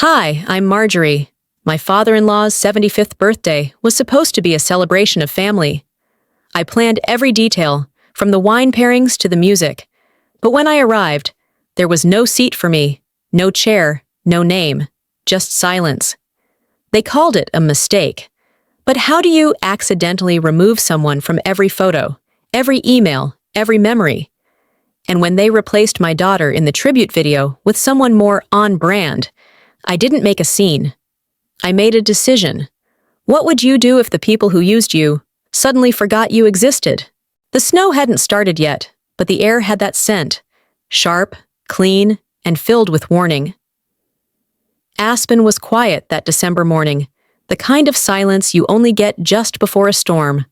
Hi, I'm Marjorie. My father-in-law's 75th birthday was supposed to be a celebration of family. I planned every detail, from the wine pairings to the music. But when I arrived, there was no seat for me, no chair, no name, just silence. They called it a mistake. But how do you accidentally remove someone from every photo, every email, every memory? And when they replaced my daughter in the tribute video with someone more on brand, I didn't make a scene. I made a decision. What would you do if the people who used you suddenly forgot you existed? The snow hadn't started yet, but the air had that scent, sharp, clean, and filled with warning. Aspen was quiet that December morning, the kind of silence you only get just before a storm.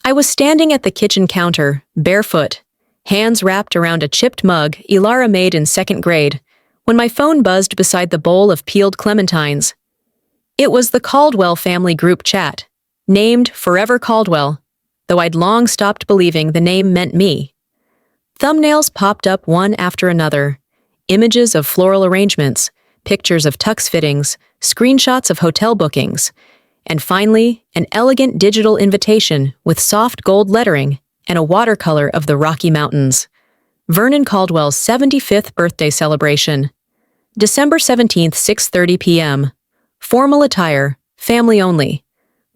I was standing at the kitchen counter, barefoot, hands wrapped around a chipped mug Ilara made in second grade, when my phone buzzed beside the bowl of peeled clementines. It was the Caldwell family group chat, named Forever Caldwell, though I'd long stopped believing the name meant me. Thumbnails popped up one after another, images of floral arrangements, pictures of tux fittings, screenshots of hotel bookings, and finally, an elegant digital invitation with soft gold lettering and a watercolor of the Rocky Mountains. Vernon Caldwell's 75th birthday celebration. December 17th, 6:30 p.m. Formal attire, family only.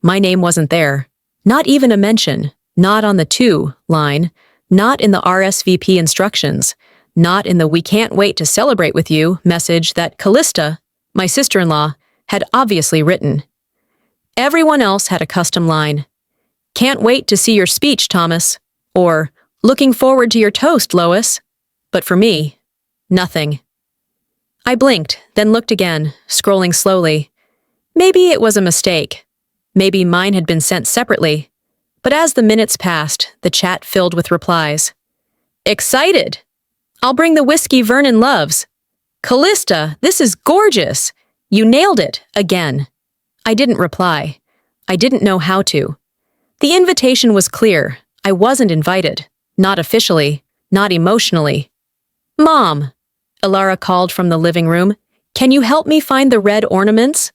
My name wasn't there. Not even a mention. Not on the to line. Not in the RSVP instructions. Not in the "we can't wait to celebrate with you" message that Callista, my sister-in-law, had obviously written. Everyone else had a custom line. "Can't wait to see your speech, Thomas." Or, "Looking forward to your toast, Lois." But for me, nothing. I blinked, then looked again, scrolling slowly. Maybe it was a mistake. Maybe mine had been sent separately. But as the minutes passed, the chat filled with replies. "Excited! I'll bring the whiskey Vernon loves. Callista, this is gorgeous! You nailed it, again." I didn't reply. I didn't know how to. The invitation was clear. I wasn't invited. Not officially. Not emotionally. "Mom," Ilara called from the living room, "can you help me find the red ornaments?"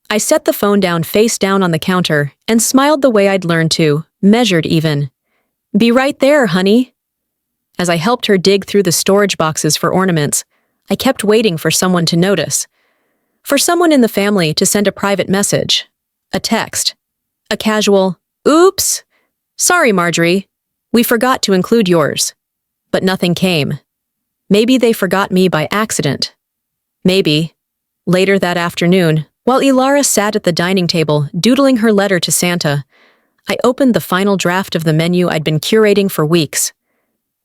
I set the phone down face down on the counter and smiled the way I'd learned to, measured even. "Be right there, honey." As I helped her dig through the storage boxes for ornaments, I kept waiting for someone to notice. For someone in the family to send a private message. A text. A casual, "Oops! Sorry, Marjorie. We forgot to include yours." But nothing came. Maybe they forgot me by accident. Maybe. Later that afternoon, while Ilara sat at the dining table doodling her letter to Santa, I opened the final draft of the menu I'd been curating for weeks.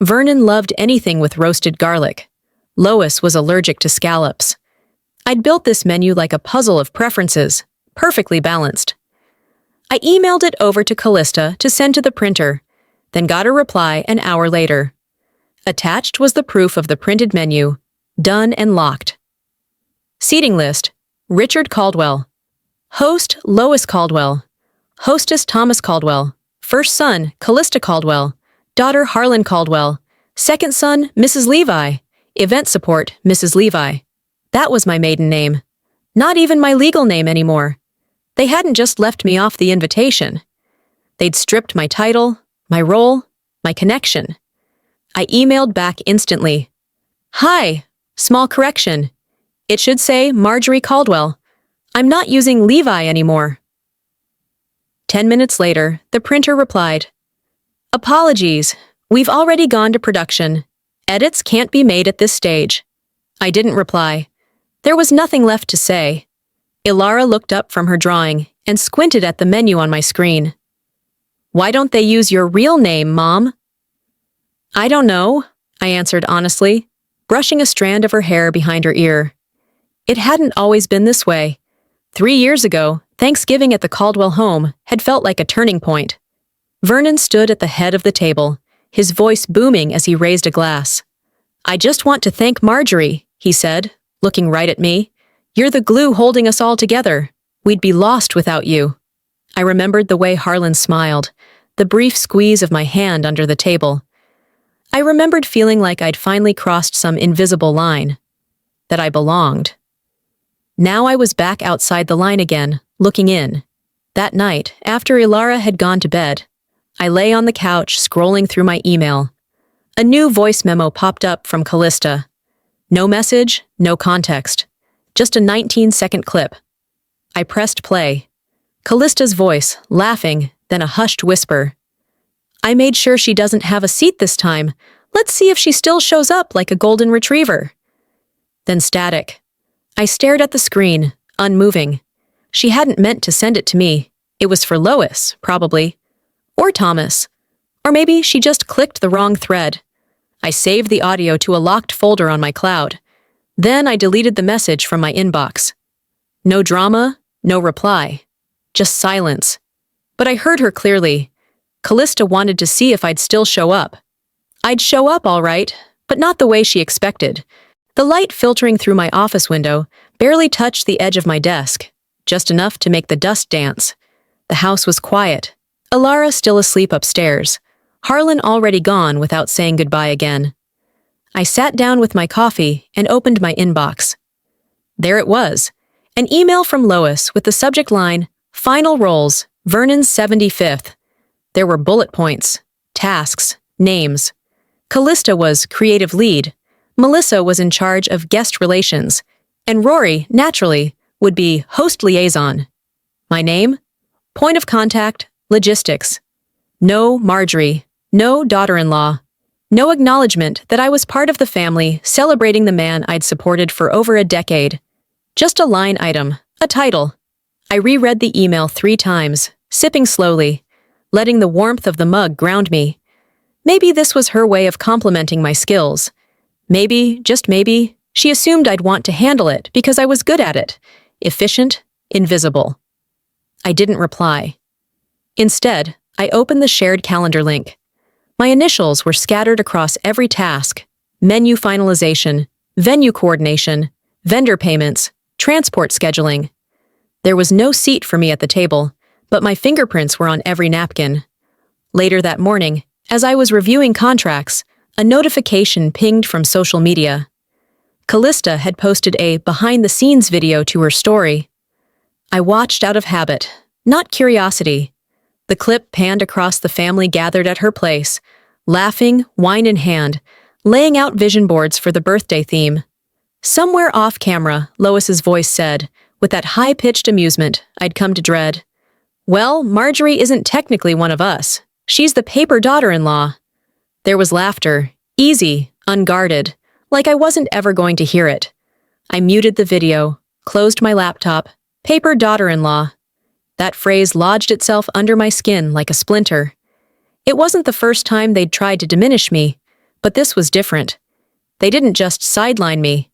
Vernon loved anything with roasted garlic. Lois was allergic to scallops. I'd built this menu like a puzzle of preferences, perfectly balanced. I emailed it over to Callista to send to the printer, then got a reply an hour later. Attached was the proof of the printed menu, done and locked. Seating list: Richard Caldwell. Host: Lois Caldwell. Hostess: Thomas Caldwell. First son: Callista Caldwell. Daughter: Harlan Caldwell. Second son: Mrs. Levi. Event support: Mrs. Levi. That was my maiden name. Not even my legal name anymore. They hadn't just left me off the invitation. They'd stripped my title, my role, my connection. I emailed back instantly. "Hi, small correction. It should say Marjorie Caldwell. I'm not using Levi anymore." 10 minutes later, the printer replied, "Apologies, we've already gone to production. Edits can't be made at this stage." I didn't reply. There was nothing left to say. Ilara looked up from her drawing and squinted at the menu on my screen. "Why don't they use your real name, Mom?" "I don't know," I answered honestly, brushing a strand of her hair behind her ear. It hadn't always been this way. 3 years ago, Thanksgiving at the Caldwell home had felt like a turning point. Vernon stood at the head of the table, his voice booming as he raised a glass. "I just want to thank Marjorie," he said, looking right at me. "You're the glue holding us all together. We'd be lost without you." I remembered the way Harlan smiled, the brief squeeze of my hand under the table. I remembered feeling like I'd finally crossed some invisible line, that I belonged. Now I was back outside the line again, looking in. That night, after Ilara had gone to bed, I lay on the couch scrolling through my email. A new voice memo popped up from Callista. No message, no context. Just a 19-second clip. I pressed play. Callista's voice, laughing, then a hushed whisper. I made sure she doesn't have a seat this time. Let's see if she still shows up like a golden retriever. Then static. I stared at the screen, unmoving. She hadn't meant to send it to me. It was for Lois, probably. Or Thomas. Or maybe she just clicked the wrong thread. I saved the audio to a locked folder on my cloud. Then I deleted the message from my inbox. No drama, no reply. Just silence. But I heard her clearly. Callista wanted to see if I'd still show up. I'd show up all right, but not the way she expected. The light filtering through my office window barely touched the edge of my desk, just enough to make the dust dance. The house was quiet. Ilara still asleep upstairs. Harlan already gone without saying goodbye again. I sat down with my coffee and opened my inbox. There it was, an email from Lois with the subject line, Final Roles, Vernon's 75th. There were bullet points, tasks, names. Callista was creative lead, Melissa was in charge of guest relations, and Rory, naturally, would be host liaison. My name? Point of contact, logistics. No Marjorie, no daughter-in-law. No acknowledgement that I was part of the family celebrating the man I'd supported for over a decade. Just a line item, a title. I reread the email 3 times, sipping slowly, letting the warmth of the mug ground me. Maybe this was her way of complimenting my skills. Maybe, just maybe, she assumed I'd want to handle it because I was good at it. Efficient, invisible. I didn't reply. Instead, I opened the shared calendar link. My initials were scattered across every task: menu finalization, venue coordination, vendor payments, transport scheduling. There was no seat for me at the table, but my fingerprints were on every napkin. Later that morning, as I was reviewing contracts, a notification pinged from social media. Callista had posted a behind-the-scenes video to her story. I watched out of habit, not curiosity. The clip panned across the family gathered at her place, laughing, wine in hand, laying out vision boards for the birthday theme. Somewhere off camera, Lois's voice said, with that high-pitched amusement I'd come to dread, "Well, Marjorie isn't technically one of us. She's the paper daughter-in-law." There was laughter, easy, unguarded, like I wasn't ever going to hear it. I muted the video, closed my laptop. Paper daughter-in-law. That phrase lodged itself under my skin like a splinter. It wasn't the first time they'd tried to diminish me, but this was different. They didn't just sideline me.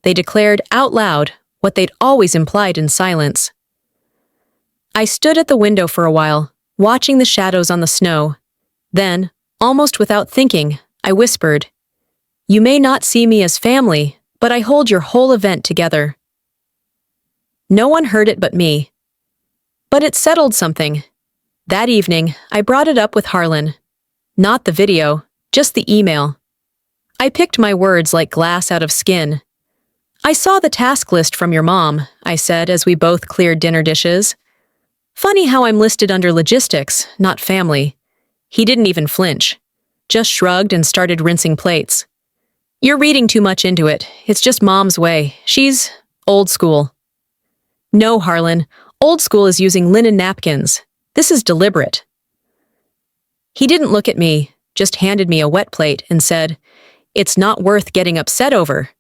They declared out loud what they'd always implied in silence. I stood at the window for a while, watching the shadows on the snow. Then, almost without thinking, I whispered, "You may not see me as family, but I hold your whole event together." No one heard it but me. But it settled something. That evening, I brought it up with Harlan. Not the video, just the email. I picked my words like glass out of skin. "I saw the task list from your mom," I said as we both cleared dinner dishes. "Funny how I'm listed under logistics, not family." He didn't even flinch. Just shrugged and started rinsing plates. "You're reading too much into it. It's just Mom's way. She's old school." "No, Harlan. Old school is using linen napkins. This is deliberate." He didn't look at me, just handed me a wet plate and said, "It's not worth getting upset over."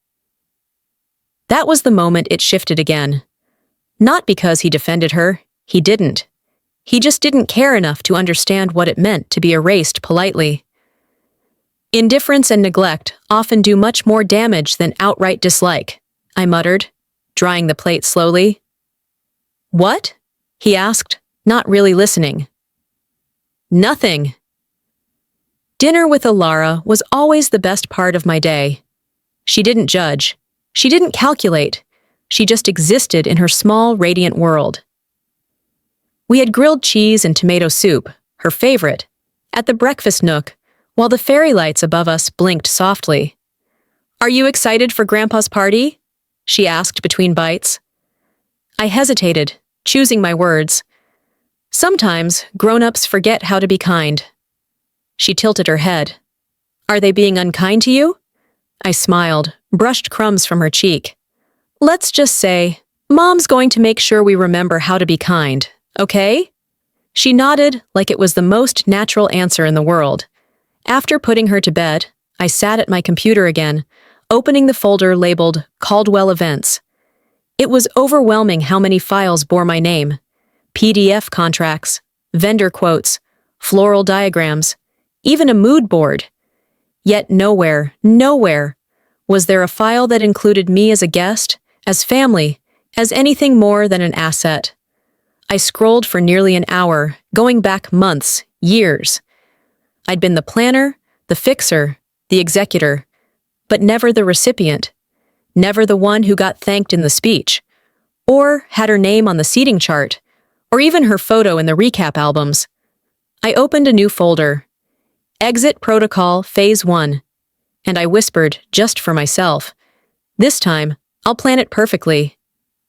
That was the moment it shifted again. Not because he defended her. He didn't. He just didn't care enough to understand what it meant to be erased politely. Indifference and neglect often do much more damage than outright dislike, I muttered, drying the plate slowly. "What?" he asked, not really listening. "Nothing." Dinner with Ilara was always the best part of my day. She didn't judge. She didn't calculate. She just existed in her small, radiant world. We had grilled cheese and tomato soup, her favorite, at the breakfast nook, while the fairy lights above us blinked softly. "Are you excited for Grandpa's party?" she asked between bites. I hesitated, choosing my words. Sometimes grown-ups forget how to be kind. She tilted her head. Are they being unkind to you? I smiled, brushed crumbs from her cheek. Let's just say, Mom's going to make sure we remember how to be kind, okay? She nodded like it was the most natural answer in the world. After putting her to bed, I sat at my computer again, opening the folder labeled Caldwell Events. It was overwhelming how many files bore my name. PDF contracts, vendor quotes, floral diagrams, even a mood board. Yet nowhere was there a file that included me as a guest, as family, as anything more than an asset. I scrolled for nearly an hour, going back months, years. I'd been the planner, the fixer, the executor, but never the recipient, never the one who got thanked in the speech, or had her name on the seating chart, or even her photo in the recap albums. I opened a new folder, Exit Protocol Phase 1, and I whispered, just for myself, this time, I'll plan it perfectly,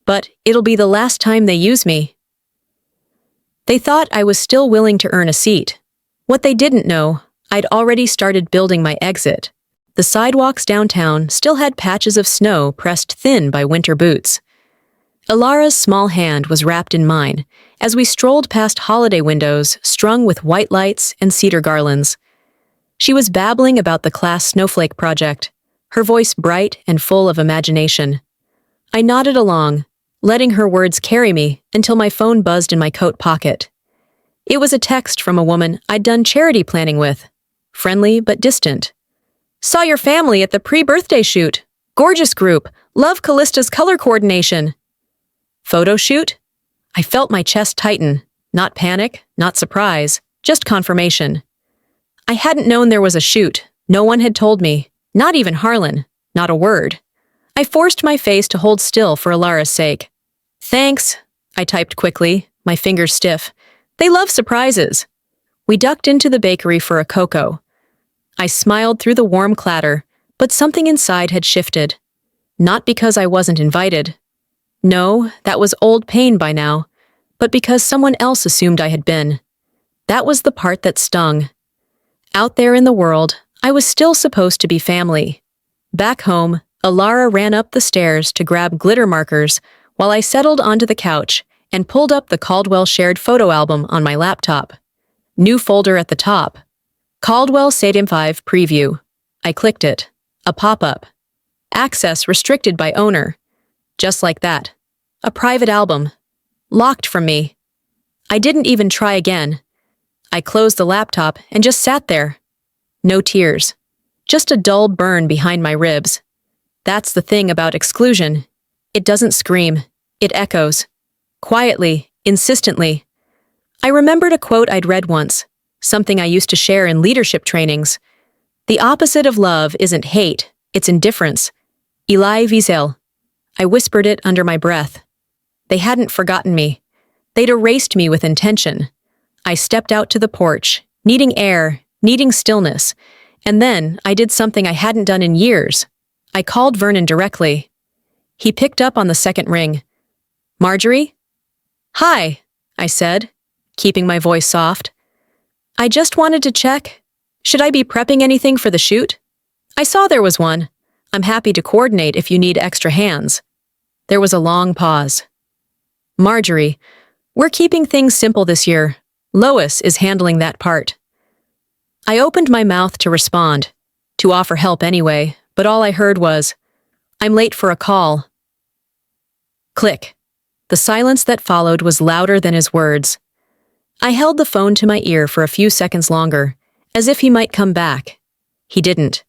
but it'll be the last time they use me. They thought I was still willing to earn a seat. What they didn't know, I'd already started building my exit. The sidewalks downtown still had patches of snow pressed thin by winter boots. Ilara's small hand was wrapped in mine as we strolled past holiday windows strung with white lights and cedar garlands. She was babbling about the class snowflake project, her voice bright and full of imagination. I nodded along, letting her words carry me until my phone buzzed in my coat pocket. It was a text from a woman I'd done charity planning with, friendly but distant. Saw your family at the pre-birthday shoot. Gorgeous group. Love Callista's color coordination. Photo shoot? I felt my chest tighten. Not panic, not surprise, just confirmation. I hadn't known there was a shoot. No one had told me. Not even Harlan. Not a word. I forced my face to hold still for Ilara's sake. Thanks, I typed quickly, my fingers stiff. They love surprises. We ducked into the bakery for a cocoa. I smiled through the warm clatter, but something inside had shifted. Not because I wasn't invited. No, that was old pain by now, but because someone else assumed I had been. That was the part that stung. Out there in the world, I was still supposed to be family. Back home, Ilara ran up the stairs to grab glitter markers while I settled onto the couch and pulled up the Caldwell shared photo album on my laptop. New folder at the top. Caldwell Sadim 5 Preview. I clicked it. A pop-up. Access restricted by owner. Just like that. A private album. Locked from me. I didn't even try again. I closed the laptop and just sat there. No tears. Just a dull burn behind my ribs. That's the thing about exclusion. It doesn't scream. It echoes. Quietly, insistently. I remembered a quote I'd read once, something I used to share in leadership trainings. The opposite of love isn't hate, it's indifference. Elie Wiesel. I whispered it under my breath. They hadn't forgotten me. They'd erased me with intention. I stepped out to the porch, needing air, needing stillness, and then I did something I hadn't done in years. I called Vernon directly. He picked up on the second ring. Marjorie? Hi, I said, keeping my voice soft. I just wanted to check. Should I be prepping anything for the shoot? I saw there was one. I'm happy to coordinate if you need extra hands. There was a long pause. Marjorie, we're keeping things simple this year. Lois is handling that part. I opened my mouth to respond, to offer help anyway, but all I heard was, I'm late for a call. Click. The silence that followed was louder than his words. I held the phone to my ear for a few seconds longer, as if he might come back. He didn't.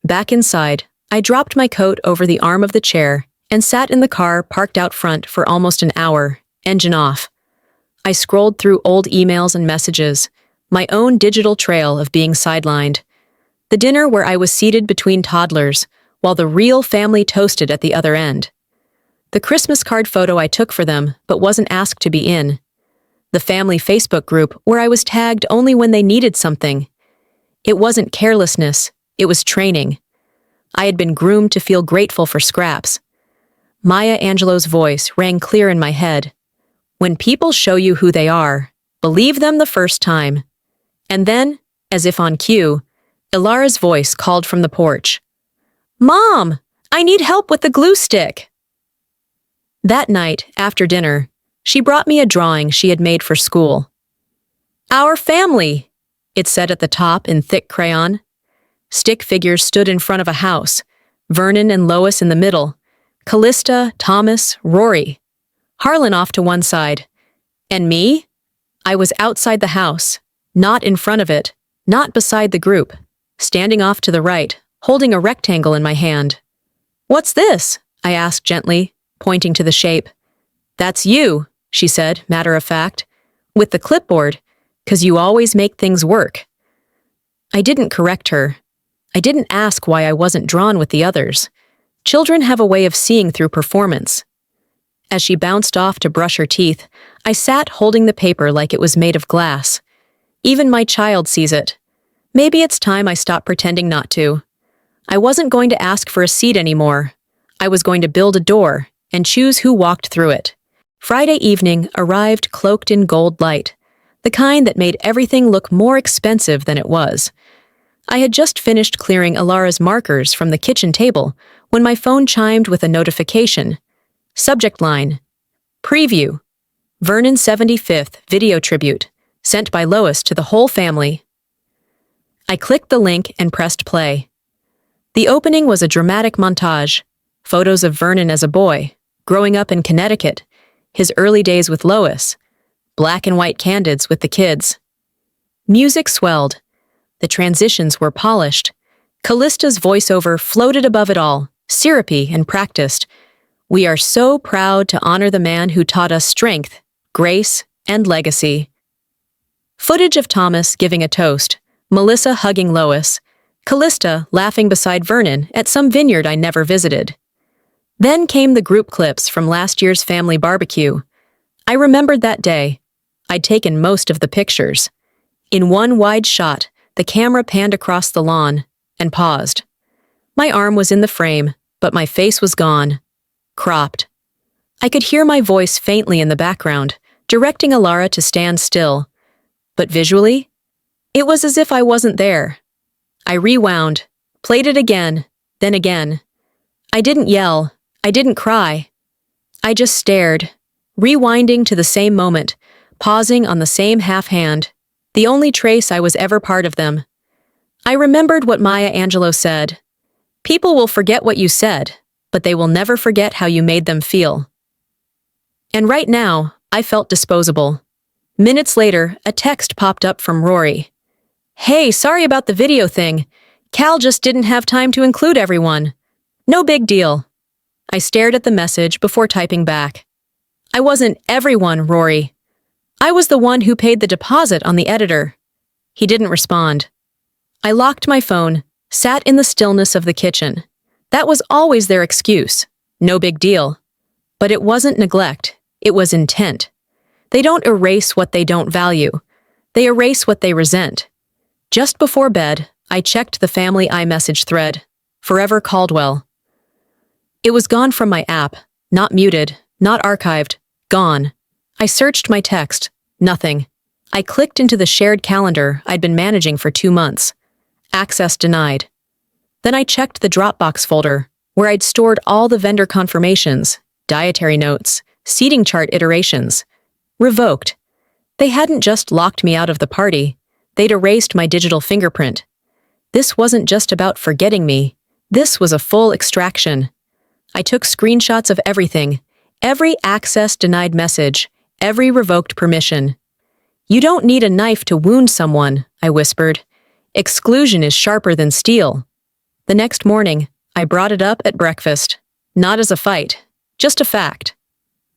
Back inside, I dropped my coat over the arm of the chair and sat in the car parked out front for almost an hour, engine off. I scrolled through old emails and messages, my own digital trail of being sidelined. The dinner where I was seated between toddlers, while the real family toasted at the other end. The Christmas card photo I took for them, but wasn't asked to be in. The family Facebook group where I was tagged only when they needed something. It wasn't carelessness, it was training. I had been groomed to feel grateful for scraps. Maya Angelou's voice rang clear in my head. When people show you who they are, believe them the first time. And then, as if on cue, Ilara's voice called from the porch. Mom, I need help with the glue stick. That night, after dinner, she brought me a drawing she had made for school. Our family, it said at the top in thick crayon. Stick figures stood in front of a house, Vernon and Lois in the middle, Callista, Thomas, Rory, Harlan off to one side. And me? I was outside the house, not in front of it, not beside the group, standing off to the right, holding a rectangle in my hand. What's this? I asked gently, pointing to the shape. That's you, she said, matter of fact, with the clipboard, 'cause you always make things work. I didn't correct her. I didn't ask why I wasn't drawn with the others. Children have a way of seeing through performance. As she bounced off to brush her teeth, I sat holding the paper like it was made of glass. Even my child sees it. Maybe it's time I stopped pretending not to. I wasn't going to ask for a seat anymore. I was going to build a door and choose who walked through it. Friday evening arrived cloaked in gold light, the kind that made everything look more expensive than it was. I had just finished clearing Ilara's markers from the kitchen table when my phone chimed with a notification. Subject line: Preview. Vernon 75th Video Tribute, sent by Lois to the whole family. I clicked the link and pressed play. The opening was a dramatic montage. Photos of Vernon as a boy, growing up in Connecticut, his early days with Lois, black and white candids with the kids. Music swelled. The transitions were polished. Callista's voiceover floated above it all, syrupy and practiced. We are so proud to honor the man who taught us strength, grace, and legacy. Footage of Thomas giving a toast, Melissa hugging Lois, Callista laughing beside Vernon at some vineyard I never visited. Then came the group clips from last year's family barbecue. I remembered that day. I'd taken most of the pictures. In one wide shot, the camera panned across the lawn and paused. My arm was in the frame, but my face was gone. Cropped. I could hear my voice faintly in the background, directing Ilara to stand still. But visually, it was as if I wasn't there. I rewound, played it again, then again. I didn't yell. I didn't cry. I just stared, rewinding to the same moment, pausing on the same half hand, the only trace I was ever part of them. I remembered what Maya Angelou said. People will forget what you said, but they will never forget how you made them feel. And right now, I felt disposable. Minutes later, a text popped up from Rory. Hey, sorry about the video thing. Cal just didn't have time to include everyone. No big deal. I stared at the message before typing back. I wasn't everyone, Rory. I was the one who paid the deposit on the editor. He didn't respond. I locked my phone, sat in the stillness of the kitchen. That was always their excuse. No big deal. But it wasn't neglect. It was intent. They don't erase what they don't value. They erase what they resent. Just before bed, I checked the family iMessage thread. Forever Caldwell. It was gone from my app. Not muted, not archived. Gone. I searched my text. Nothing. I clicked into the shared calendar I'd been managing for 2 months. Access denied. Then I checked the Dropbox folder, where I'd stored all the vendor confirmations, dietary notes, seating chart iterations. Revoked. They hadn't just locked me out of the party. They'd erased my digital fingerprint. This wasn't just about forgetting me. This was a full extraction. I took screenshots of everything, every access denied message, every revoked permission. You don't need a knife to wound someone, I whispered. Exclusion is sharper than steel. The next morning, I brought it up at breakfast. Not as a fight, just a fact.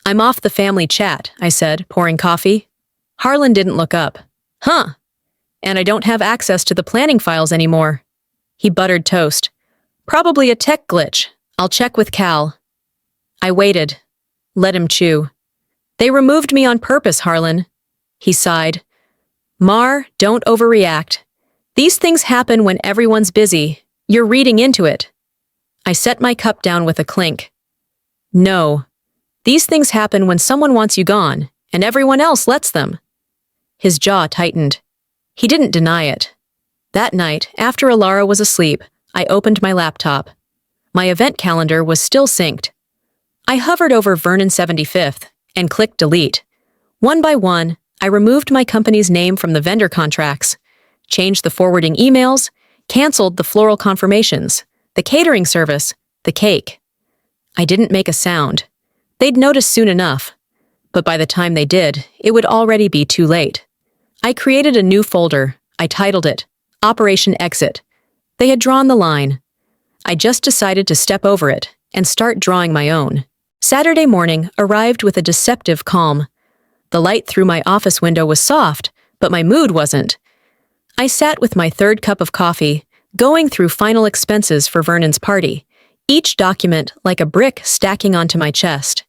I'm off the family chat, I said, pouring coffee. Harlan didn't look up. Huh. And I don't have access to the planning files anymore. He buttered toast. Probably a tech glitch. I'll check with Cal. I waited. Let him chew. They removed me on purpose, Harlan. He sighed. Mar, don't overreact. These things happen when everyone's busy. You're reading into it. I set my cup down with a clink. No. These things happen when someone wants you gone, and everyone else lets them. His jaw tightened. He didn't deny it. That night, after Alara was asleep, I opened my laptop. My event calendar was still synced. I hovered over Vernon 75th and clicked delete. One by one, I removed my company's name from the vendor contracts, changed the forwarding emails, canceled the floral confirmations, the catering service, the cake. I didn't make a sound. They'd notice soon enough. But by the time they did, it would already be too late. I created a new folder. I titled it Operation Exit. They had drawn the line. I just decided to step over it and start drawing my own. Saturday morning arrived with a deceptive calm. The light through my office window was soft, but my mood wasn't. I sat with my third cup of coffee, going through final expenses for Vernon's party, each document like a brick stacking onto my chest.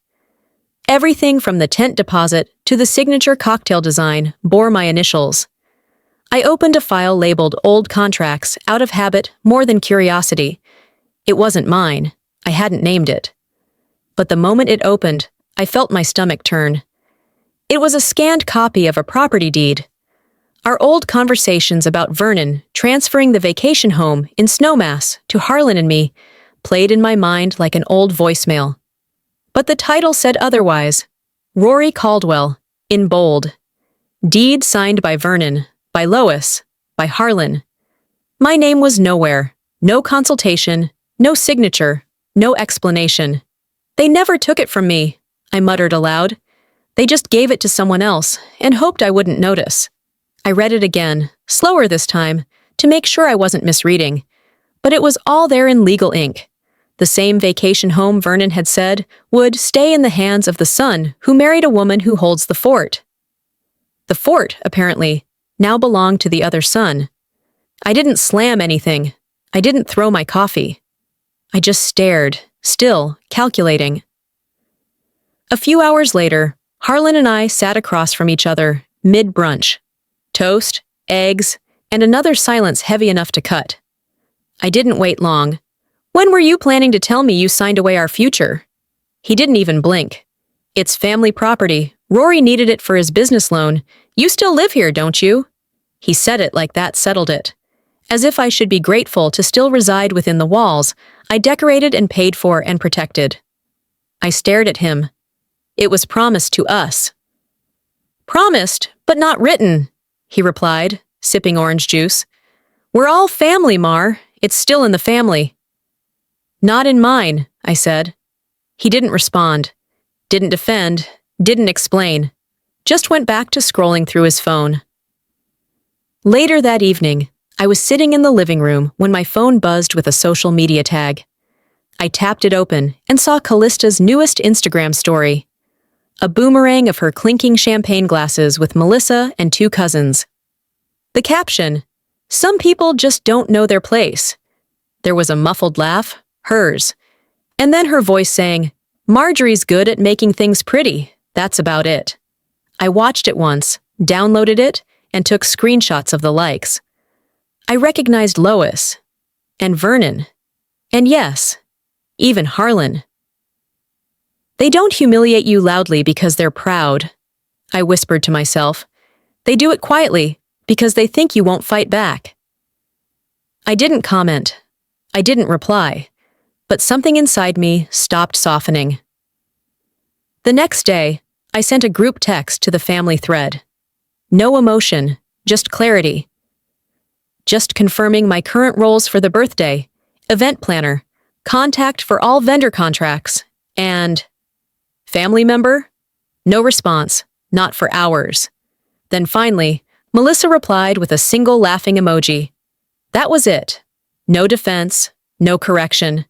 Everything from the tent deposit to the signature cocktail design bore my initials. I opened a file labeled Old Contracts out of habit more than curiosity. It wasn't mine. I hadn't named it. But the moment it opened, I felt my stomach turn. It was a scanned copy of a property deed. Our old conversations about Vernon transferring the vacation home in Snowmass to Harlan and me played in my mind like an old voicemail. But the title said otherwise. Rory Caldwell, in bold. Deed signed by Vernon, by Lois, by Harlan. My name was nowhere. No consultation, no signature, no explanation. They never took it from me, I muttered aloud. They just gave it to someone else and hoped I wouldn't notice. I read it again, slower this time, to make sure I wasn't misreading. But it was all there in legal ink. The same vacation home Vernon had said would stay in the hands of the son who married a woman who holds the fort. The fort, apparently, now belonged to the other son. I didn't slam anything. I didn't throw my coffee. I just stared, still, calculating. A few hours later, Harlan and I sat across from each other, mid-brunch. Toast, eggs, and another silence heavy enough to cut. I didn't wait long. When were you planning to tell me you signed away our future? He didn't even blink. It's family property. Rory needed it for his business loan. You still live here, don't you? He said it like that settled it. As if I should be grateful to still reside within the walls I decorated and paid for and protected. I stared at him. It was promised to us. Promised, but not written, he replied, sipping orange juice. We're all family, Mar. It's still in the family. Not in mine, I said. He didn't respond, didn't defend, didn't explain, just went back to scrolling through his phone. Later that evening, I was sitting in the living room when my phone buzzed with a social media tag. I tapped it open and saw Callista's newest Instagram story. A boomerang of her clinking champagne glasses with Melissa and 2 cousins. The caption, "Some people just don't know their place." There was a muffled laugh, hers. And then her voice saying, "Marjorie's good at making things pretty. That's about it." I watched it once, downloaded it, and took screenshots of the likes. I recognized Lois, and Vernon, and yes, even Harlan. They don't humiliate you loudly because they're proud, I whispered to myself. They do it quietly because they think you won't fight back. I didn't comment. I didn't reply, but something inside me stopped softening. The next day, I sent a group text to the family thread. No emotion, just clarity. Just confirming my current roles for the birthday, event planner, contact for all vendor contracts, and family member? No response, not for hours. Then finally, Melissa replied with a single laughing emoji. That was it. No defense, no correction.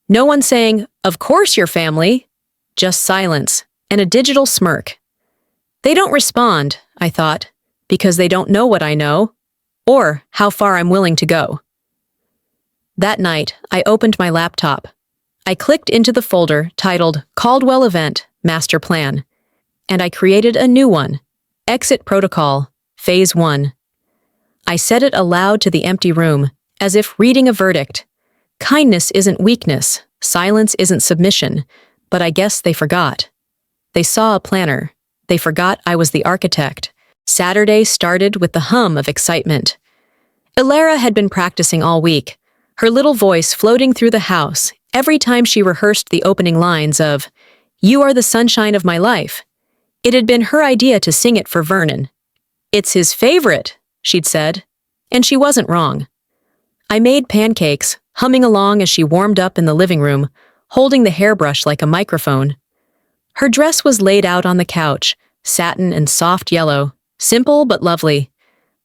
No one saying, "Of course you're family." Just silence and a digital smirk. They don't respond, I thought, because they don't know what I know, or how far I'm willing to go. That night, I opened my laptop. I clicked into the folder titled Caldwell Event Master Plan, and I created a new one, Exit Protocol, Phase 1. I said it aloud to the empty room, as if reading a verdict. Kindness isn't weakness, silence isn't submission, But I guess they forgot. They saw a planner. They forgot I was the architect. Saturday started with the hum of excitement. Ilara had been practicing all week, her little voice floating through the house every time she rehearsed the opening lines of "You are the sunshine of my life." It had been her idea to sing it for Vernon. "It's his favorite," she'd said, and she wasn't wrong. I made pancakes, humming along as she warmed up in the living room, holding the hairbrush like a microphone. Her dress was laid out on the couch, satin and soft yellow, simple but lovely.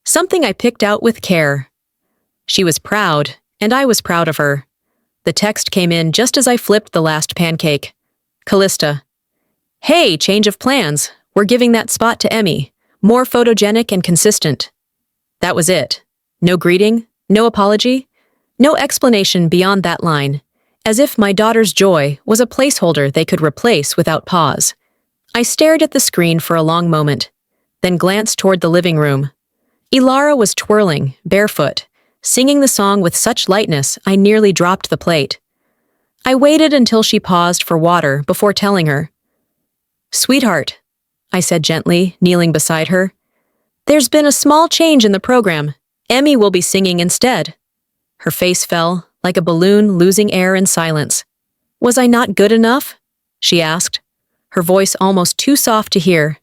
Something I picked out with care. She was proud, and I was proud of her. The text came in just as I flipped the last pancake. Callista. "Hey, change of plans. We're giving that spot to Emmy. More photogenic and consistent." That was it. No greeting, no apology, no explanation beyond that line, as if my daughter's joy was a placeholder they could replace without pause. I stared at the screen for a long moment, then glanced toward the living room. Ilara was twirling, barefoot, singing the song with such lightness I nearly dropped the plate. I waited until she paused for water before telling her. "Sweetheart," I said gently, kneeling beside her, "there's been a small change in the program. Emmy will be singing instead." Her face fell, like a balloon losing air in silence. "Was I not good enough?" she asked, her voice almost too soft to hear.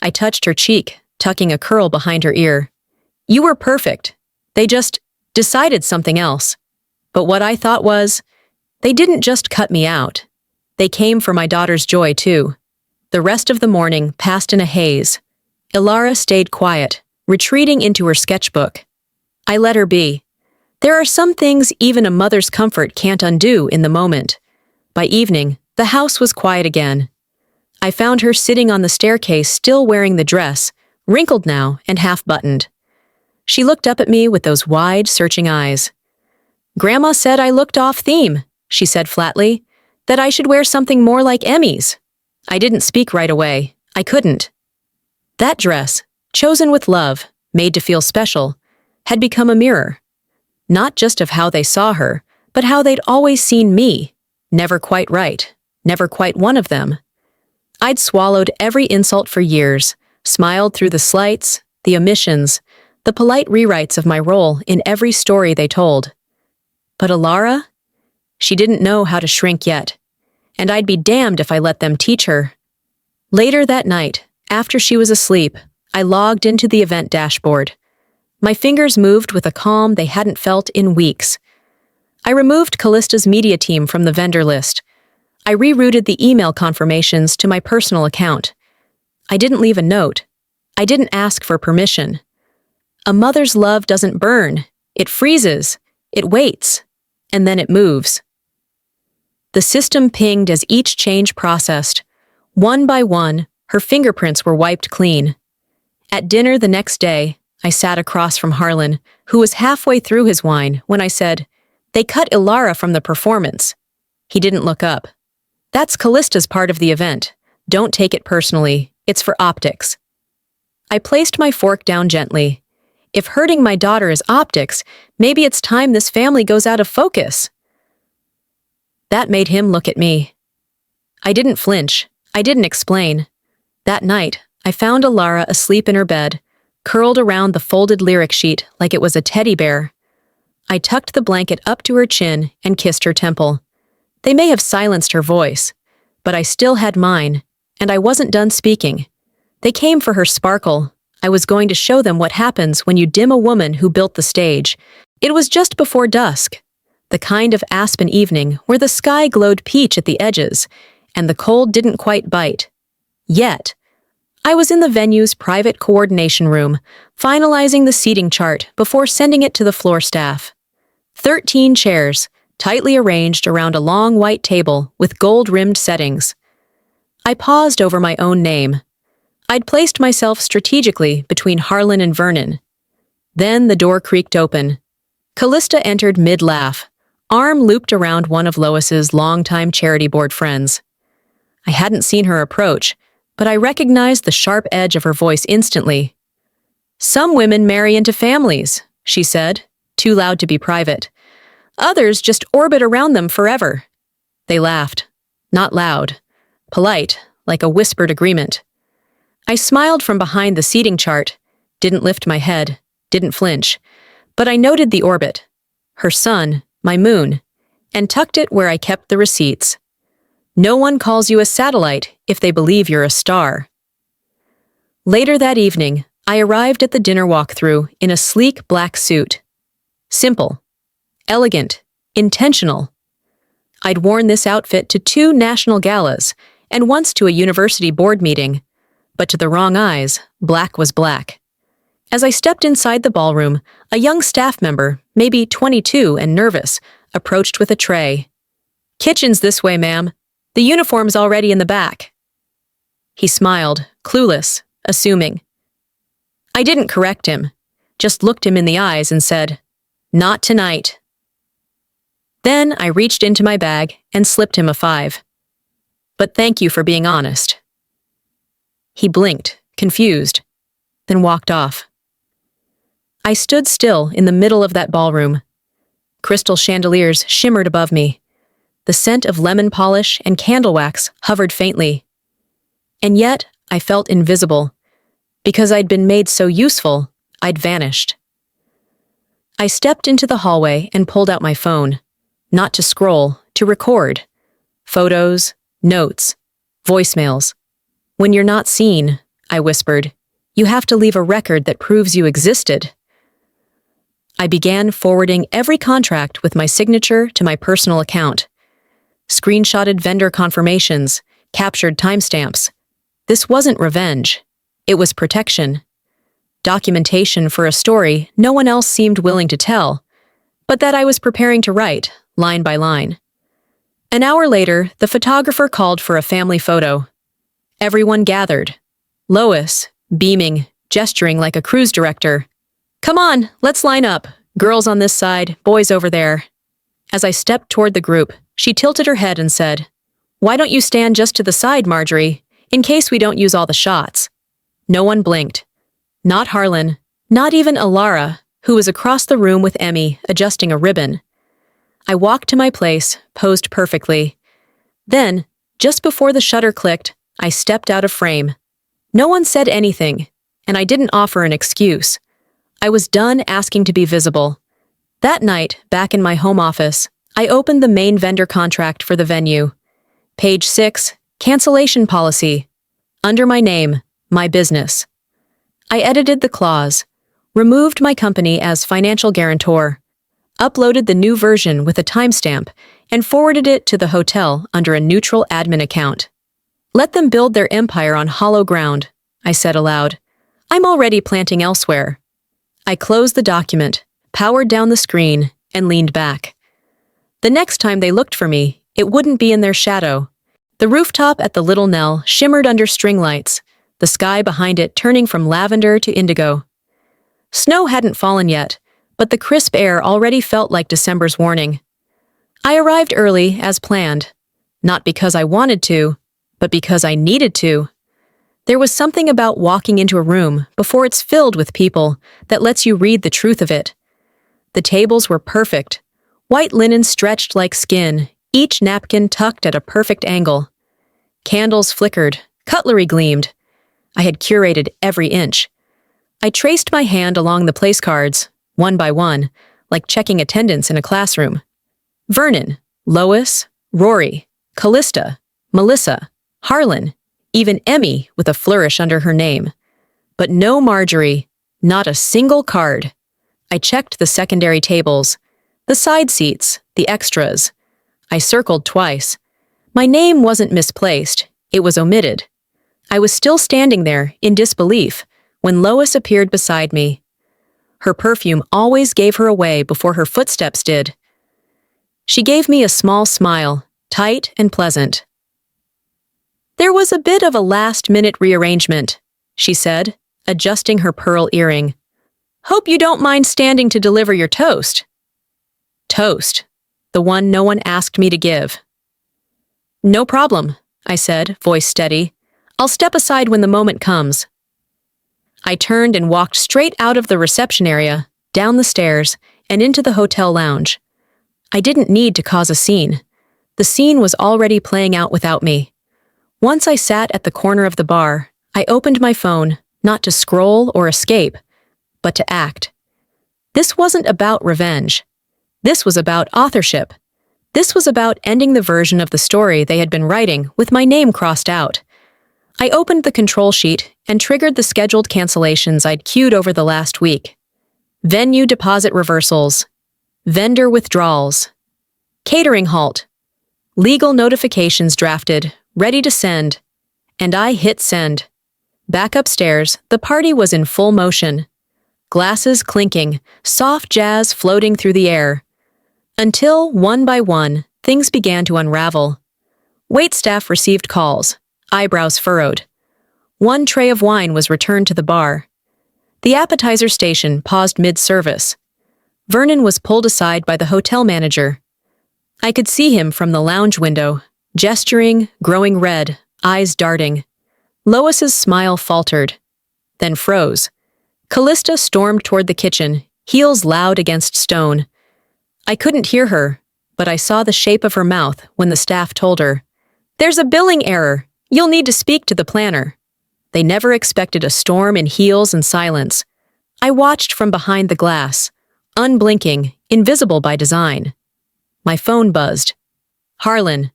I touched her cheek, tucking a curl behind her ear. "You were perfect. They just decided something else." But what I thought was, they didn't just cut me out. They came for my daughter's joy, too. The rest of the morning passed in a haze. Ilara stayed quiet, retreating into her sketchbook. I let her be. There are some things even a mother's comfort can't undo in the moment. By evening, the house was quiet again. I found her sitting on the staircase still wearing the dress, wrinkled now and half-buttoned. She looked up at me with those wide, searching eyes. "Grandma said I looked off theme," she said flatly, "that I should wear something more like Emmy's." I didn't speak right away. I couldn't. That dress, chosen with love, made to feel special, had become a mirror. Not just of how they saw her, but how they'd always seen me. Never quite right, never quite one of them. I'd swallowed every insult for years, smiled through the slights, the omissions, the polite rewrites of my role in every story they told. But Ilara? She didn't know how to shrink yet, and I'd be damned if I let them teach her. Later that night, after she was asleep, I logged into the event dashboard. My fingers moved with a calm they hadn't felt in weeks. I removed Callista's media team from the vendor list. I rerouted the email confirmations to my personal account. I didn't leave a note. I didn't ask for permission. A mother's love doesn't burn. It freezes. It waits. And then it moves. The system pinged as each change processed. One by one, her fingerprints were wiped clean. At dinner the next day, I sat across from Harlan, who was halfway through his wine, when I said, "They cut Ilara from the performance." He didn't look up. "That's Callista's part of the event. Don't take it personally. It's for optics." I placed my fork down gently. If hurting my daughter is optics, maybe it's time this family goes out of focus. That made him look at me. I didn't flinch. I didn't explain. That night, I found Ilara asleep in her bed, curled around the folded lyric sheet like it was a teddy bear. I tucked the blanket up to her chin and kissed her temple. They may have silenced her voice, but I still had mine, and I wasn't done speaking. They came for her sparkle. I was going to show them what happens when you dim a woman who built the stage. It was just before dusk, the kind of aspen evening where the sky glowed peach at the edges, and the cold didn't quite bite. Yet, I was in the venue's private coordination room, finalizing the seating chart before sending it to the floor staff. 13 chairs, tightly arranged around a long white table with gold-rimmed settings. I paused over my own name. I'd placed myself strategically between Harlan and Vernon. Then the door creaked open. Callista entered mid-laugh, arm looped around one of Lois's longtime charity board friends. I hadn't seen her approach, but I recognized the sharp edge of her voice instantly. "Some women marry into families," she said, too loud to be private. "Others just orbit around them forever." They laughed. not loud. Polite, like a whispered agreement. I smiled from behind the seating chart, didn't lift my head, didn't flinch, but I noted the orbit, her sun, my moon, and tucked it where I kept the receipts. No one calls you a satellite if they believe you're a star. Later that evening, I arrived at the dinner walkthrough in a sleek black suit. Simple, elegant, intentional. I'd worn this outfit to 2 national galas and once to a university board meeting, but to the wrong eyes, black was black. As I stepped inside the ballroom, a young staff member, maybe 22 and nervous, approached with a tray. "Kitchen's this way, ma'am. The uniform's already in the back." He smiled, clueless, assuming. I didn't correct him, just looked him in the eyes and said, "Not tonight." Then I reached into my bag and slipped him a 5. "But thank you for being honest." He blinked, confused, then walked off. I stood still in the middle of that ballroom. Crystal chandeliers shimmered above me. The scent of lemon polish and candle wax hovered faintly. And yet, I felt invisible. Because I'd been made so useful, I'd vanished. I stepped into the hallway and pulled out my phone. Not to scroll, to record. Photos, notes, voicemails. "When you're not seen," I whispered, "you have to leave a record that proves you existed." I began forwarding every contract with my signature to my personal account. Screenshotted vendor confirmations, captured timestamps. This wasn't revenge. It was protection. Documentation for a story no one else seemed willing to tell, but that I was preparing to write, line by line. An hour later, the photographer called for a family photo. Everyone gathered. Lois, beaming, gesturing like a cruise director. "Come on, let's line up. Girls on this side, boys over there." As I stepped toward the group, she tilted her head and said, "Why don't you stand just to the side, Marjorie, in case we don't use all the shots?" No one blinked. Not Harlan, not even Alara, who was across the room with Emmy, adjusting a ribbon. I walked to my place, posed perfectly. Then, just before the shutter clicked, I stepped out of frame. No one said anything, and I didn't offer an excuse. I was done asking to be visible. That night, back in my home office, I opened the main vendor contract for the venue. Page 6, cancellation policy. Under my name, my business. I edited the clause, removed my company as financial guarantor, uploaded the new version with a timestamp, and forwarded it to the hotel under a neutral admin account. "Let them build their empire on hollow ground," I said aloud. "I'm already planting elsewhere." I closed the document, powered down the screen, and leaned back. The next time they looked for me, it wouldn't be in their shadow. The rooftop at the Little Nell shimmered under string lights, the sky behind it turning from lavender to indigo. Snow hadn't fallen yet, but the crisp air already felt like December's warning. I arrived early, as planned, not because I wanted to, but because I needed to. There was something about walking into a room before it's filled with people that lets you read the truth of it. The tables were perfect, white linen stretched like skin, each napkin tucked at a perfect angle. Candles flickered, cutlery gleamed. I had curated every inch. I traced my hand along the place cards, one by one, like checking attendance in a classroom. Vernon, Lois, Rory, Callista, Melissa, Harlan, even Emmy with a flourish under her name. But no Marjorie, not a single card. I checked the secondary tables, the side seats, the extras. I circled twice. My name wasn't misplaced, it was omitted. I was still standing there, in disbelief, when Lois appeared beside me. Her perfume always gave her away before her footsteps did. She gave me a small smile, tight and pleasant. "There was a bit of a last-minute rearrangement," she said, adjusting her pearl earring. "Hope you don't mind standing to deliver your toast." Toast, the one no one asked me to give. "No problem," I said, voice steady. "I'll step aside when the moment comes." I turned and walked straight out of the reception area, down the stairs, and into the hotel lounge. I didn't need to cause a scene. The scene was already playing out without me. Once I sat at the corner of the bar, I opened my phone, not to scroll or escape, but to act. This wasn't about revenge. This was about authorship. This was about ending the version of the story they had been writing with my name crossed out. I opened the control sheet and triggered the scheduled cancellations I'd queued over the last week. Venue deposit reversals. Vendor withdrawals. Catering halt. Legal notifications drafted, ready to send. And I hit send. Back upstairs, the party was in full motion. Glasses clinking, soft jazz floating through the air. Until, one by one, things began to unravel. Waitstaff received calls, eyebrows furrowed. One tray of wine was returned to the bar. The appetizer station paused mid-service. Vernon was pulled aside by the hotel manager. I could see him from the lounge window, gesturing, growing red, eyes darting. Lois's smile faltered, then froze. Callista stormed toward the kitchen, heels loud against stone. I couldn't hear her, but I saw the shape of her mouth when the staff told her, "There's a billing error. You'll need to speak to the planner." They never expected a storm in heels and silence. I watched from behind the glass, unblinking, invisible by design. My phone buzzed. Harlan.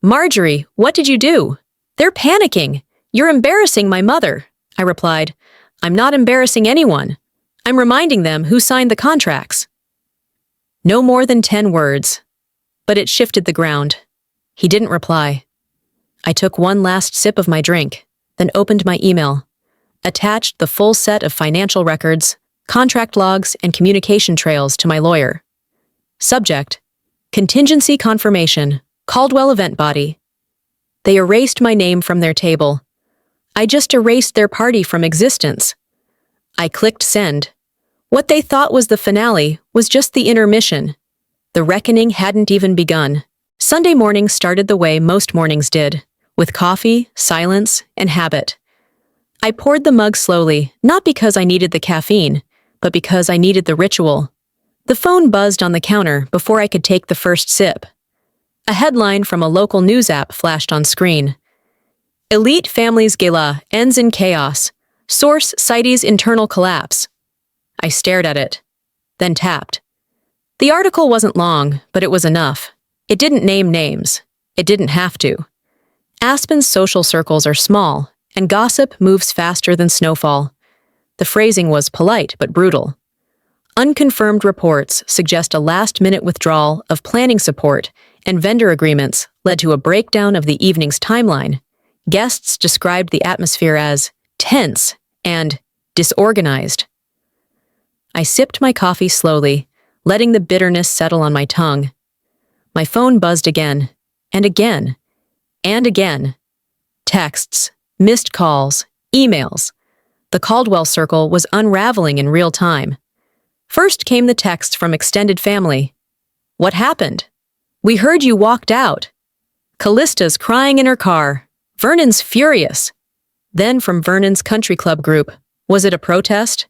"Marjorie, what did you do? They're panicking. You're embarrassing my mother," I replied. "I'm not embarrassing anyone. I'm reminding them who signed the contracts." No more than 10 words, but it shifted the ground. He didn't reply. I took one last sip of my drink, then opened my email, attached the full set of financial records, contract logs, and communication trails to my lawyer. Subject: Contingency confirmation, Caldwell event body. They erased my name from their table. I just erased their party from existence. I clicked send. What they thought was the finale was just the intermission. The reckoning hadn't even begun. Sunday morning started the way most mornings did, with coffee, silence, and habit. I poured the mug slowly, not because I needed the caffeine, but because I needed the ritual. The phone buzzed on the counter before I could take the first sip. A headline from a local news app flashed on screen. Elite Family's Gala ends in chaos. Source: Citi's internal collapse. I stared at it, then tapped. The article wasn't long, but it was enough. It didn't name names. It didn't have to. Aspen's social circles are small, and gossip moves faster than snowfall. The phrasing was polite but brutal. Unconfirmed reports suggest a last-minute withdrawal of planning support, and vendor agreements led to a breakdown of the evening's timeline. Guests described the atmosphere as tense and disorganized. I sipped my coffee slowly, letting the bitterness settle on my tongue. My phone buzzed again, and again, and again. Texts, missed calls, emails. The Caldwell circle was unraveling in real time. First came the text from extended family. "What happened? We heard you walked out." Callista's crying in her car. Vernon's furious. Then from Vernon's country club group. "Was it a protest?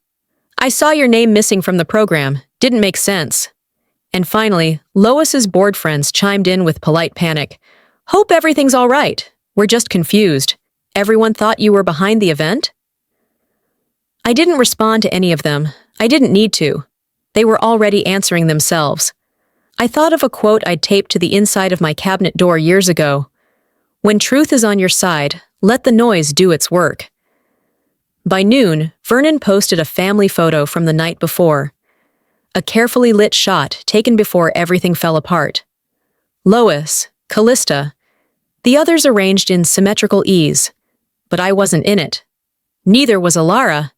I saw your name missing from the program. Didn't make sense." And finally, Lois's board friends chimed in with polite panic. "Hope everything's all right. We're just confused. Everyone thought you were behind the event?" I didn't respond to any of them. I didn't need to. They were already answering themselves. I thought of a quote I'd taped to the inside of my cabinet door years ago. "When truth is on your side, let the noise do its work." By noon, Vernon posted a family photo from the night before. A carefully lit shot taken before everything fell apart. Lois, Callista, the others arranged in symmetrical ease, but I wasn't in it. Neither was Alara.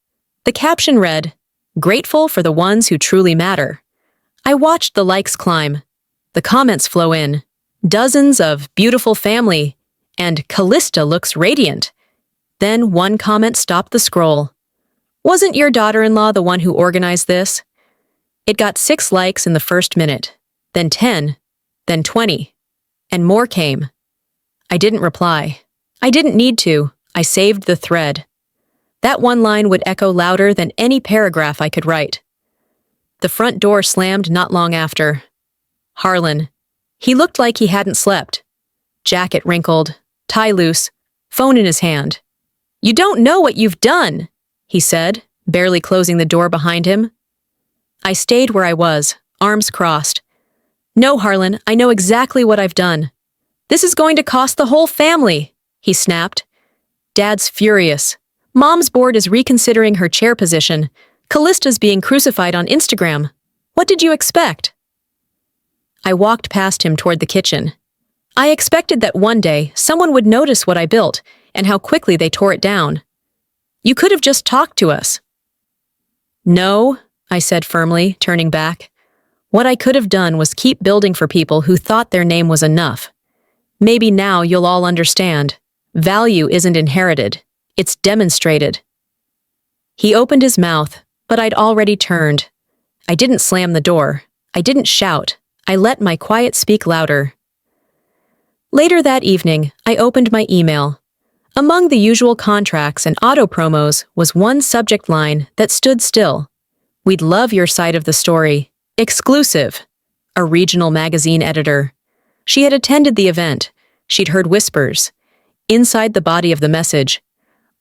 The caption read, "Grateful for the ones who truly matter." I watched the likes climb, the comments flow in, dozens of "beautiful family" and "Callista looks radiant." Then one comment stopped the scroll. "Wasn't your daughter-in-law the one who organized this?" It got 6 likes in the first minute, then 10, then 20, and more came. I didn't reply. I didn't need to. I saved the thread. That one line would echo louder than any paragraph I could write. The front door slammed not long after. "Harlan, He looked like he hadn't slept. Jacket wrinkled, tie loose, phone in his hand. "You don't know what you've done," he said, barely closing the door behind him. I stayed where I was, arms crossed. "No, Harlan, I know exactly what I've done. This is going to cost the whole family," he snapped. "Dad's furious. Mom's board is reconsidering her chair position. Callista's being crucified on Instagram. What did you expect?" I walked past him toward the kitchen. I expected that one day someone would notice what I built and how quickly they tore it down. "You could have just talked to us." "No," I said firmly, turning back. "What I could have done was keep building for people who thought their name was enough. Maybe now you'll all understand. Value isn't inherited. It's demonstrated." He opened his mouth, but I'd already turned. I didn't slam the door. I didn't shout. I let my quiet speak louder. Later that evening, I opened my email. Among the usual contracts and auto promos was one subject line that stood still. "We'd love your side of the story. Exclusive." A regional magazine editor. She had attended the event. She'd heard whispers. Inside the body of the message,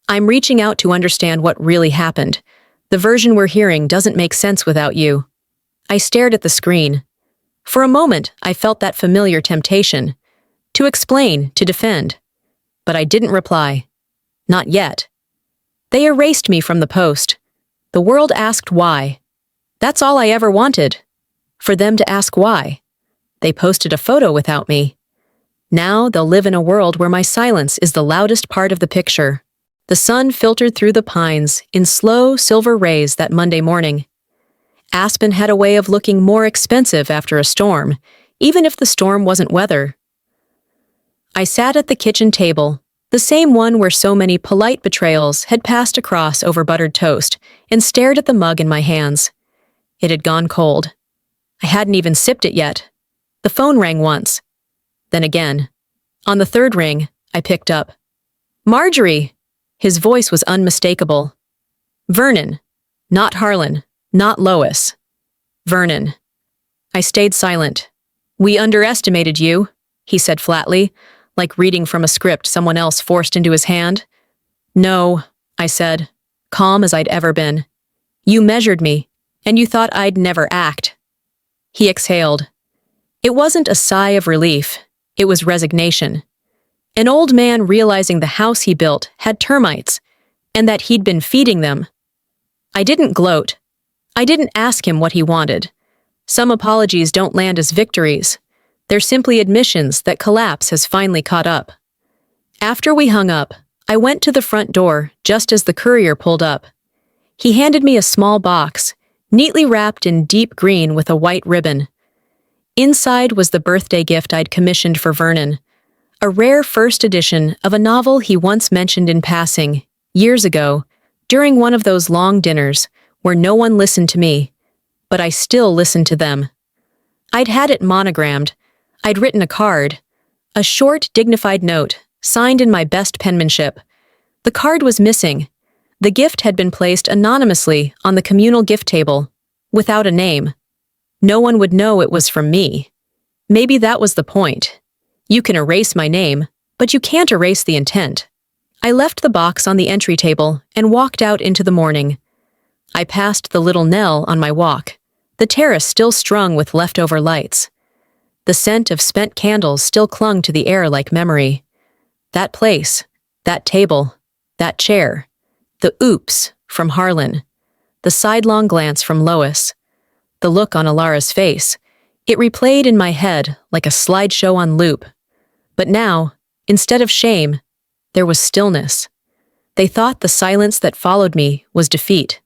"I'm reaching out to understand what really happened. The version we're hearing doesn't make sense without you." I stared at the screen. For a moment, I felt that familiar temptation. To explain, to defend. But I didn't reply. Not yet. They erased me from the post. The world asked why. That's all I ever wanted. For them to ask why. They posted a photo without me. Now they'll live in a world where my silence is the loudest part of the picture. The sun filtered through the pines in slow silver rays that Monday morning. Aspen had a way of looking more expensive after a storm, even if the storm wasn't weather. I sat at the kitchen table, the same one where so many polite betrayals had passed across over buttered toast, and stared at the mug in my hands. It had gone cold. I hadn't even sipped it yet. The phone rang once. Then again. On the third ring, I picked up. "Marjorie!" His voice was unmistakable. "Vernon. Not Harlan. Not Lois. Vernon." I stayed silent. "We underestimated you," he said flatly, like reading from a script someone else forced into his hand. "No," I said, calm as I'd ever been. "You measured me, and you thought I'd never act." He exhaled. It wasn't a sigh of relief. It was resignation. An old man realizing the house he built had termites, and that he'd been feeding them. I didn't gloat. I didn't ask him what he wanted. Some apologies don't land as victories. They're simply admissions that collapse has finally caught up. After we hung up, I went to the front door just as the courier pulled up. He handed me a small box, neatly wrapped in deep green with a white ribbon. Inside was the birthday gift I'd commissioned for Vernon, a rare first edition of a novel he once mentioned in passing, years ago, during one of those long dinners where no one listened to me, but I still listened to them. I'd had it monogrammed. I'd written a card, a short, dignified note, signed in my best penmanship. The card was missing. The gift had been placed anonymously on the communal gift table, without a name. No one would know it was from me. Maybe that was the point. You can erase my name, but you can't erase the intent. I left the box on the entry table and walked out into the morning. I passed the Little Nell on my walk, the terrace still strung with leftover lights. The scent of spent candles still clung to the air like memory. That place, that table, that chair, the oops from Harlan, the sidelong glance from Lois, the look on Alara's face. It replayed in my head like a slideshow on loop. But now, instead of shame, there was stillness. They thought the silence that followed me was defeat.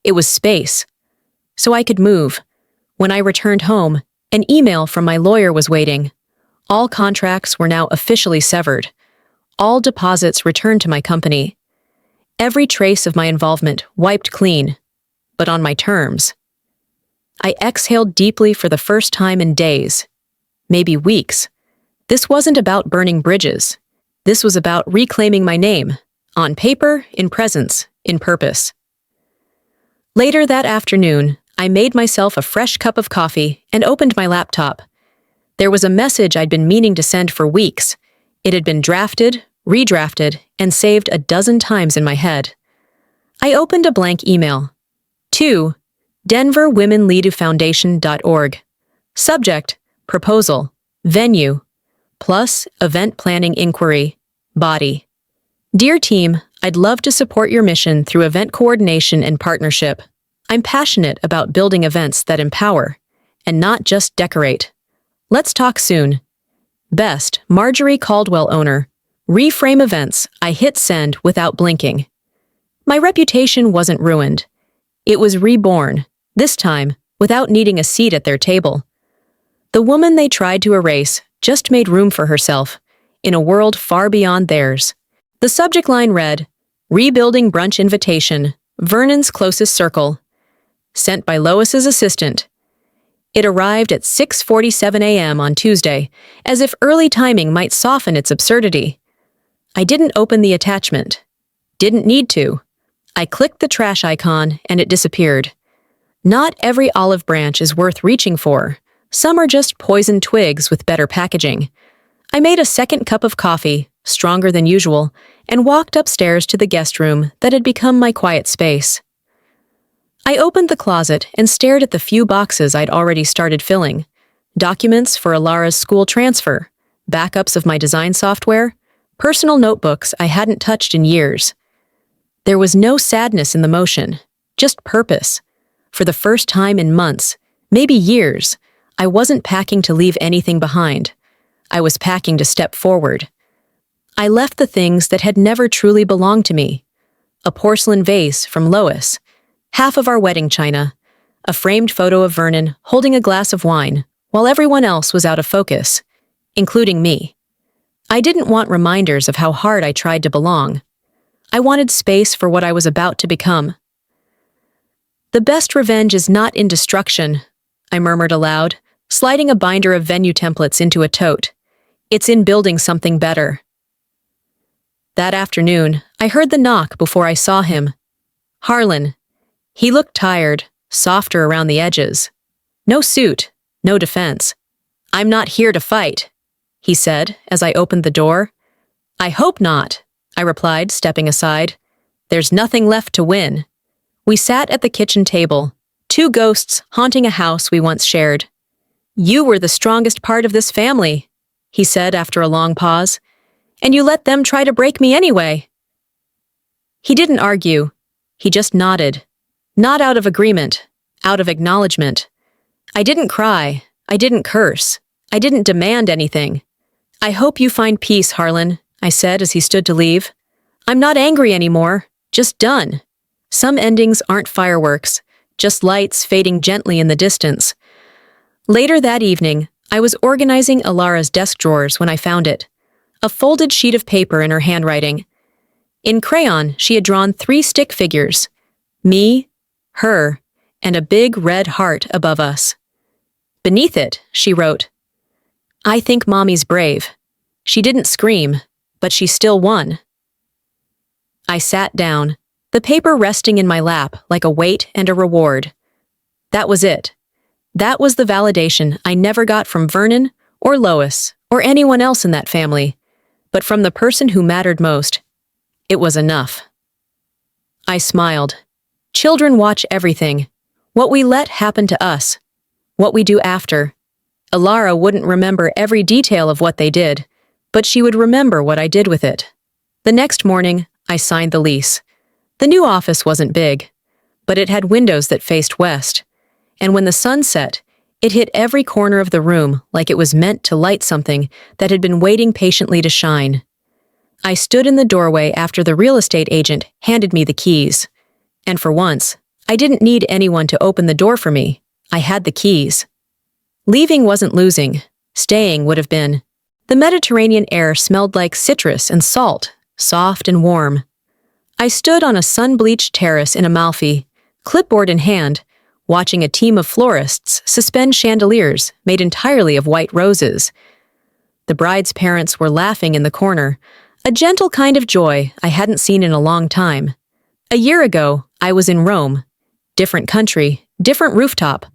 It was space. So I could move. When I returned home, an email from my lawyer was waiting. All contracts were now officially severed. All deposits returned to my company. Every trace of my involvement wiped clean, but on my terms. I exhaled deeply for the first time in days, maybe weeks. This wasn't about burning bridges. This was about reclaiming my name, on paper, in presence, in purpose. Later that afternoon, I made myself a fresh cup of coffee and opened my laptop. There was a message I'd been meaning to send for weeks. It had been drafted, redrafted, and saved a dozen times in my head. I opened a blank email. To denverwomenleadufoundation.org. Subject, proposal, venue, plus event planning inquiry, body. Dear team, I'd love to support your mission through event coordination and partnership. I'm passionate about building events that empower, and not just decorate. Let's talk soon. Best, Marjorie Caldwell owner. Reframe events. I hit send without blinking. My reputation wasn't ruined. It was reborn, this time, without needing a seat at their table. The woman they tried to erase just made room for herself, in a world far beyond theirs. The subject line read, Rebuilding Brunch Invitation, Vernon's Closest Circle. Sent by Lois's assistant. It arrived at 6:47 a.m. on Tuesday, as if early timing might soften its absurdity. I didn't open the attachment. Didn't need to. I clicked the trash icon and it disappeared. Not every olive branch is worth reaching for. Some are just poisoned twigs with better packaging. I made a second cup of coffee, stronger than usual, and walked upstairs to the guest room that had become my quiet space. I opened the closet and stared at the few boxes I'd already started filling. Documents for Alara's school transfer, backups of my design software, personal notebooks I hadn't touched in years. There was no sadness in the motion, just purpose. For the first time in months, maybe years, I wasn't packing to leave anything behind. I was packing to step forward. I left the things that had never truly belonged to me. A porcelain vase from Lois, half of our wedding china, a framed photo of Vernon holding a glass of wine while everyone else was out of focus, including me. I didn't want reminders of how hard I tried to belong. I wanted space for what I was about to become. The best revenge is not in destruction, I murmured aloud, sliding a binder of venue templates into a tote. It's in building something better. That afternoon, I heard the knock before I saw him. Harlan. He looked tired, softer around the edges. No suit, no defense. I'm not here to fight, he said as I opened the door. I hope not, I replied, stepping aside. There's nothing left to win. We sat at the kitchen table, two ghosts haunting a house we once shared. You were the strongest part of this family, he said after a long pause, and you let them try to break me anyway. He didn't argue. He just nodded. Not out of agreement, out of acknowledgement. I didn't cry. I didn't curse. I didn't demand anything. I hope you find peace, Harlan, I said as he stood to leave. I'm not angry anymore, just done. Some endings aren't fireworks, just lights fading gently in the distance. Later that evening, I was organizing Alara's desk drawers when I found it. A folded sheet of paper in her handwriting. In crayon, she had drawn 3 stick figures. Me, her, and a big red heart above us. Beneath it, she wrote, I think Mommy's brave. She didn't scream, but she still won. I sat down, the paper resting in my lap like a weight and a reward. That was it. That was the validation I never got from Vernon or Lois or anyone else in that family, but from the person who mattered most. It was enough. I smiled. Children watch everything. What we let happen to us. What we do after. Alara wouldn't remember every detail of what they did, but she would remember what I did with it. The next morning, I signed the lease. The new office wasn't big, but it had windows that faced west, and when the sun set, it hit every corner of the room like it was meant to light something that had been waiting patiently to shine. I stood in the doorway after the real estate agent handed me the keys. And for once, I didn't need anyone to open the door for me. I had the keys. Leaving wasn't losing. Staying would have been. The Mediterranean air smelled like citrus and salt, soft and warm. I stood on a sun-bleached terrace in Amalfi, clipboard in hand, watching a team of florists suspend chandeliers made entirely of white roses. The bride's parents were laughing in the corner, a gentle kind of joy I hadn't seen in a long time. A year ago, I was in Rome. Different country, different rooftop,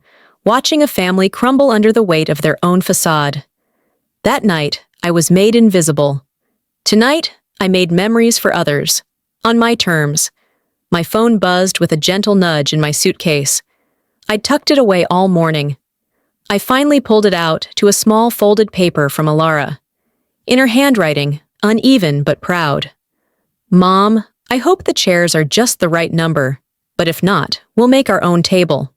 watching a family crumble under the weight of their own facade. That night, I was made invisible. Tonight, I made memories for others. On my terms. My phone buzzed with a gentle nudge in my suitcase. I tucked it away all morning. I finally pulled it out to a small folded paper from Alara. In her handwriting, uneven but proud. Mom, I hope the chairs are just the right number, but if not, we'll make our own table.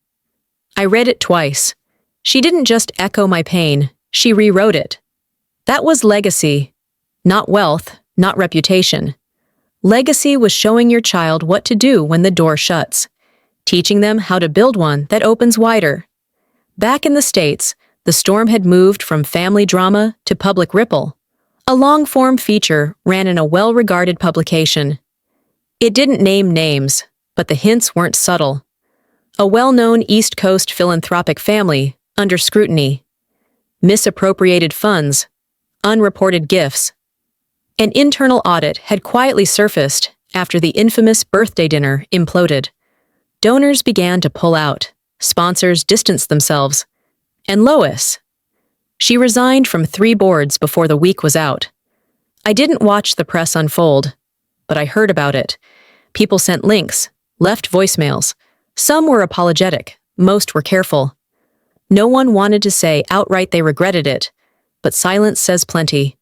I read it twice. She didn't just echo my pain, she rewrote it. That was legacy. Not wealth, not reputation. Legacy was showing your child what to do when the door shuts, teaching them how to build one that opens wider. Back in the States, the storm had moved from family drama to public ripple. A long-form feature ran in a well-regarded publication. It didn't name names, but the hints weren't subtle. A well-known East Coast philanthropic family under scrutiny. Misappropriated funds, unreported gifts. An internal audit had quietly surfaced after the infamous birthday dinner imploded. Donors began to pull out, sponsors distanced themselves. And Lois. She resigned from 3 boards before the week was out. I didn't watch the press unfold, but I heard about it. People sent links, left voicemails. Some were apologetic, most were careful. No one wanted to say outright they regretted it, but silence says plenty.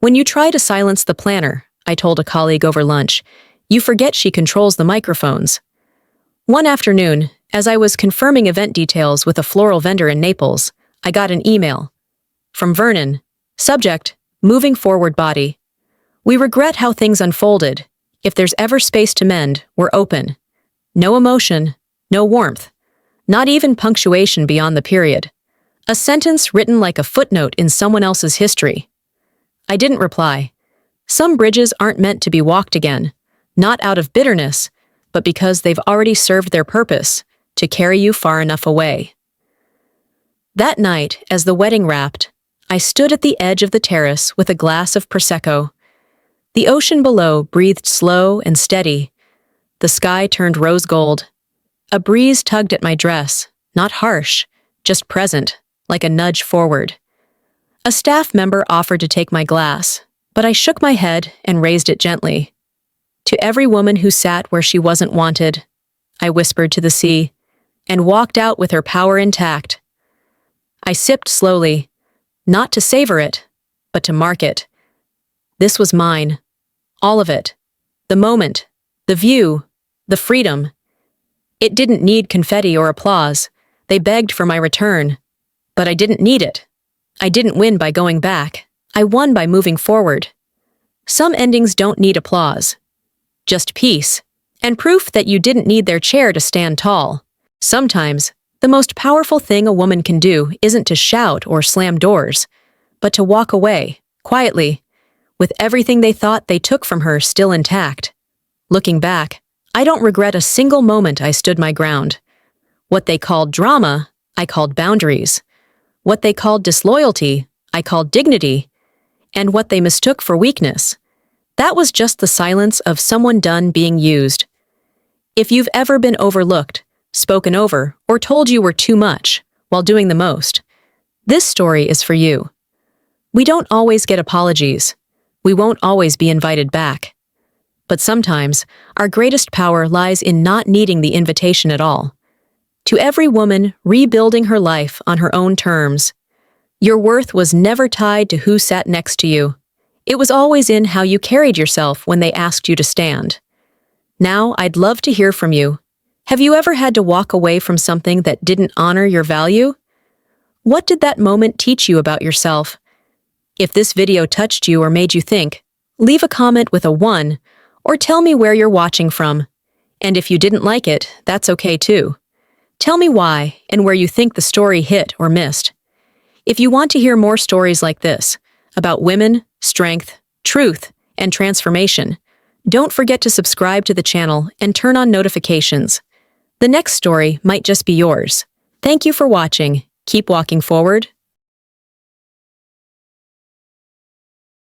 When you try to silence the planner, I told a colleague over lunch, you forget she controls the microphones. One afternoon, as I was confirming event details with a floral vendor in Naples, I got an email. From Vernon. Subject, moving forward body. We regret how things unfolded. If there's ever space to mend, we're open. No emotion, no warmth. Not even punctuation beyond the period. A sentence written like a footnote in someone else's history. I didn't reply. Some bridges aren't meant to be walked again, not out of bitterness, but because they've already served their purpose, to carry you far enough away. That night, as the wedding wrapped, I stood at the edge of the terrace with a glass of Prosecco. The ocean below breathed slow and steady. The sky turned rose gold. A breeze tugged at my dress, not harsh, just present, like a nudge forward. A staff member offered to take my glass, but I shook my head and raised it gently. To every woman who sat where she wasn't wanted, I whispered to the sea, and walked out with her power intact. I sipped slowly, not to savor it, but to mark it. This was mine. All of it. The moment, the view, the freedom. It didn't need confetti or applause. They begged for my return. But I didn't need it. I didn't win by going back. I won by moving forward. Some endings don't need applause. Just peace, and proof that you didn't need their chair to stand tall. Sometimes, the most powerful thing a woman can do isn't to shout or slam doors, but to walk away, quietly, with everything they thought they took from her still intact. Looking back, I don't regret a single moment I stood my ground. What they called drama, I called boundaries. What they called disloyalty, I called dignity. And what they mistook for weakness, that was just the silence of someone done being used. If you've ever been overlooked, spoken over, or told you were too much while doing the most, this story is for you. We don't always get apologies. We won't always be invited back. But sometimes, our greatest power lies in not needing the invitation at all. To every woman rebuilding her life on her own terms, your worth was never tied to who sat next to you. It was always in how you carried yourself when they asked you to stand. Now, I'd love to hear from you. Have you ever had to walk away from something that didn't honor your value? What did that moment teach you about yourself? If this video touched you or made you think, leave a comment with a 1, or tell me where you're watching from. And if you didn't like it, that's okay too. Tell me why and where you think the story hit or missed. If you want to hear more stories like this, about women, strength, truth, and transformation, don't forget to subscribe to the channel and turn on notifications. The next story might just be yours. Thank you for watching. Keep walking forward.